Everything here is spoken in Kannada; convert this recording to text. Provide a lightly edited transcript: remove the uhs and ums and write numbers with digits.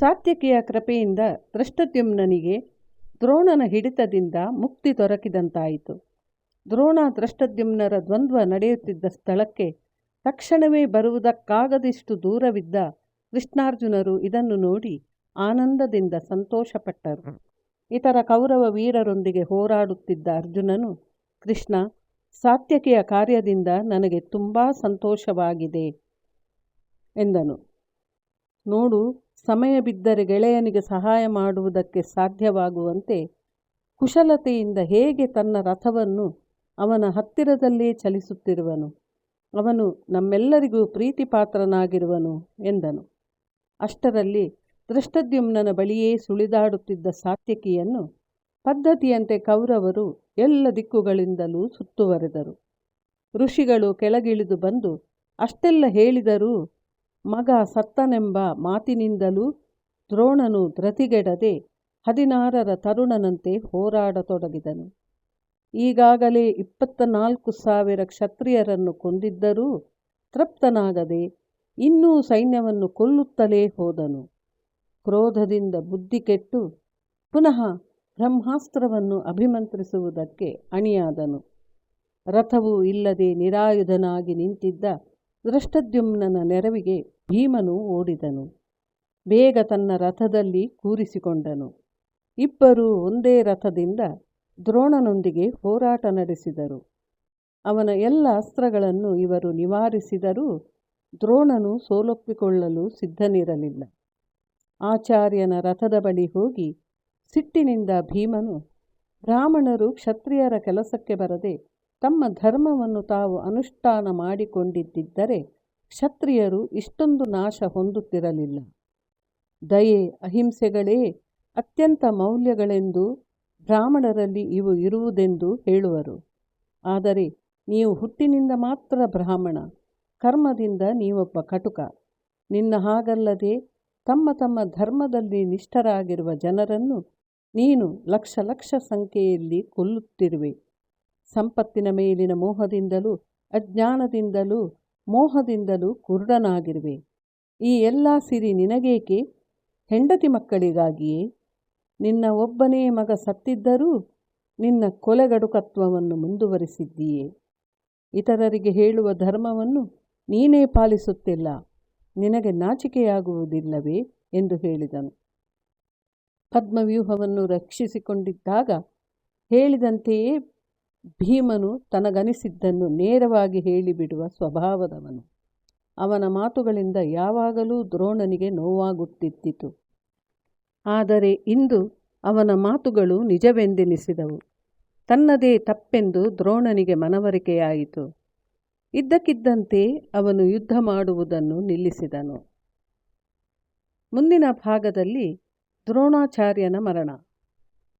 ಸಾತ್ಯಕಿಯ ಕೃಪೆಯಿಂದ ದೃಷ್ಟದ್ಯುಮ್ನನಿಗೆ ದ್ರೋಣನ ಹಿಡಿತದಿಂದ ಮುಕ್ತಿ ದೊರಕಿದಂತಾಯಿತು. ದ್ರೋಣ ದೃಷ್ಟದ್ಯುಮ್ನರ ದ್ವಂದ್ವ ನಡೆಯುತ್ತಿದ್ದ ಸ್ಥಳಕ್ಕೆ ತಕ್ಷಣವೇ ಬರುವುದಕ್ಕಾಗದಿಷ್ಟು ದೂರವಿದ್ದ ಕೃಷ್ಣಾರ್ಜುನರು ಇದನ್ನು ನೋಡಿ ಆನಂದದಿಂದ ಸಂತೋಷಪಟ್ಟರು. ಇತರ ಕೌರವ ವೀರರೊಂದಿಗೆ ಹೋರಾಡುತ್ತಿದ್ದ ಅರ್ಜುನನು, ಕೃಷ್ಣ, ಸಾತ್ಯಕಿಯ ಕಾರ್ಯದಿಂದ ನನಗೆ ತುಂಬ ಸಂತೋಷವಾಗಿದೆ ಎಂದನು. ನೋಡು, ಸಮಯ ಬಿದ್ದರೆ ಗೆಳೆಯನಿಗೆ ಸಹಾಯ ಮಾಡುವುದಕ್ಕೆ ಸಾಧ್ಯವಾಗುವಂತೆ ಕುಶಲತೆಯಿಂದ ಹೇಗೆ ತನ್ನ ರಥವನ್ನು ಅವನ ಹತ್ತಿರದಲ್ಲೇ ಚಲಿಸುತ್ತಿರುವನು. ಅವನು ನಮ್ಮೆಲ್ಲರಿಗೂ ಪ್ರೀತಿಪಾತ್ರನಾಗಿರುವನು ಎಂದನು. ಅಷ್ಟರಲ್ಲಿ ದೃಷ್ಟದ್ಯುಮ್ನನ ಬಳಿಯೇ ಸುಳಿದಾಡುತ್ತಿದ್ದ ಸಾತ್ಯಕಿಯನ್ನು ಪದ್ಧತಿಯಂತೆ ಕೌರವರು ಎಲ್ಲ ದಿಕ್ಕುಗಳಿಂದಲೂ ಸುತ್ತುವರೆದರು. ಋಷಿಗಳು ಕೆಳಗಿಳಿದು ಬಂದು ಅಷ್ಟೆಲ್ಲ ಹೇಳಿದರೂ ಮಗ ಸತ್ತನೆಂಬ ಮಾತಿನಿಂದಲೂ ದ್ರೋಣನು ಧೃತಿಗೆಡದೆ 16 ತರುಣನಂತೆ ಹೋರಾಡತೊಡಗಿದನು. ಈಗಾಗಲೇ 24,000 ಕ್ಷತ್ರಿಯರನ್ನು ಕೊಂದಿದ್ದರೂ ತೃಪ್ತನಾಗದೆ ಇನ್ನೂ ಸೈನ್ಯವನ್ನು ಕೊಲ್ಲುತ್ತಲೇ ಹೋದನು. ಕ್ರೋಧದಿಂದ ಬುದ್ಧಿ ಕೆಟ್ಟು ಪುನಃ ಬ್ರಹ್ಮಾಸ್ತ್ರವನ್ನು ಅಭಿಮಂತ್ರಿಸುವುದಕ್ಕೆ ಅಣಿಯಾದನು. ರಥವೂ ಇಲ್ಲದೆ ನಿರಾಯುಧನಾಗಿ ನಿಂತಿದ್ದ ದೃಷ್ಟದ್ಯುಮ್ನನ ನೆರವಿಗೆ ಭೀಮನು ಓಡಿದನು. ಬೇಗ ತನ್ನ ರಥದಲ್ಲಿ ಕೂರಿಸಿಕೊಂಡನು. ಇಬ್ಬರೂ ಒಂದೇ ರಥದಿಂದ ದ್ರೋಣನೊಂದಿಗೆ ಹೋರಾಟ ನಡೆಸಿದರು. ಅವನ ಎಲ್ಲ ಅಸ್ತ್ರಗಳನ್ನು ಇವರು ನಿವಾರಿಸಿದರೂ ದ್ರೋಣನು ಸೋಲೊಪ್ಪಿಕೊಳ್ಳಲು ಸಿದ್ಧನಿರಲಿಲ್ಲ. ಆಚಾರ್ಯನ ರಥದ ಬಳಿ ಹೋಗಿ ಸಿಟ್ಟಿನಿಂದ ಭೀಮನು, ಬ್ರಾಹ್ಮಣರು ಕ್ಷತ್ರಿಯರ ಕೆಲಸಕ್ಕೆ ಬರದೆ ತಮ್ಮ ಧರ್ಮವನ್ನು ತಾವು ಅನುಷ್ಠಾನ ಮಾಡಿಕೊಂಡಿದ್ದರೆ ಕ್ಷತ್ರಿಯರು ಇಷ್ಟೊಂದು ನಾಶ ಹೊಂದುತ್ತಿರಲಿಲ್ಲ. ದಯೆ, ಅಹಿಂಸೆಗಳೇ ಅತ್ಯಂತ ಮೌಲ್ಯಗಳೆಂದು ಬ್ರಾಹ್ಮಣರಲ್ಲಿ ಇವು ಇರುವುದೆಂದು ಹೇಳುವರು. ಆದರೆ ನೀವು ಹುಟ್ಟಿನಿಂದ ಮಾತ್ರ ಬ್ರಾಹ್ಮಣ, ಕರ್ಮದಿಂದ ನೀವೊಬ್ಬ ಕಟುಕ. ನಿನ್ನ ಹಾಗಲ್ಲದೆ ತಮ್ಮ ತಮ್ಮ ಧರ್ಮದಲ್ಲಿ ನಿಷ್ಠರಾಗಿರುವ ಜನರನ್ನು ನೀನು ಲಕ್ಷ ಲಕ್ಷ ಸಂಖ್ಯೆಯಲ್ಲಿ ಕೊಲ್ಲುತ್ತಿರುವೆ. ಸಂಪತ್ತಿನ ಮೇಲಿನ ಮೋಹದಿಂದಲೂ ಅಜ್ಞಾನದಿಂದಲೂ ಮೋಹದಿಂದಲೂ ಕುರುಡನಾಗಿರುವೆ. ಈ ಎಲ್ಲ ಸಿರಿ ನಿನಗೇಕೆ? ಹೆಂಡತಿ ಮಕ್ಕಳಿಗಾಗಿಯೇ? ನಿನ್ನ ಒಬ್ಬನೇ ಮಗ ಸತ್ತಿದ್ದರೂ ನಿನ್ನ ಕೊಲೆಗಡುಕತ್ವವನ್ನು ಮುಂದುವರಿಸಿದ್ದೀಯೇ. ಇತರರಿಗೆ ಹೇಳುವ ಧರ್ಮವನ್ನು ನೀನೇ ಪಾಲಿಸುತ್ತಿಲ್ಲ. ನಿನಗೆ ನಾಚಿಕೆಯಾಗುವುದಿಲ್ಲವೇ ಎಂದು ಹೇಳಿದನು. ಪದ್ಮವ್ಯೂಹವನ್ನು ರಕ್ಷಿಸಿಕೊಂಡಿದ್ದಾಗ ಹೇಳಿದಂತೆಯೇ ಭೀಮನು ತನಗನಿಸಿದ್ದನ್ನು ನೇರವಾಗಿ ಹೇಳಿಬಿಡುವ ಸ್ವಭಾವದವನು. ಅವನ ಮಾತುಗಳಿಂದ ಯಾವಾಗಲೂ ದ್ರೋಣನಿಗೆ ನೋವಾಗುತ್ತಿದ್ದಿತು. ಆದರೆ ಇಂದು ಅವನ ಮಾತುಗಳು ನಿಜವೆಂದೆನಿಸಿದವು. ತನ್ನದೇ ತಪ್ಪೆಂದು ದ್ರೋಣನಿಗೆ ಮನವರಿಕೆಯಾಯಿತು. ಇದ್ದಕ್ಕಿದ್ದಂತೆ ಅವನು ಯುದ್ಧ ಮಾಡುವುದನ್ನು ನಿಲ್ಲಿಸಿದನು. ಮುಂದಿನ ಭಾಗದಲ್ಲಿ ದ್ರೋಣಾಚಾರ್ಯನ ಮರಣ.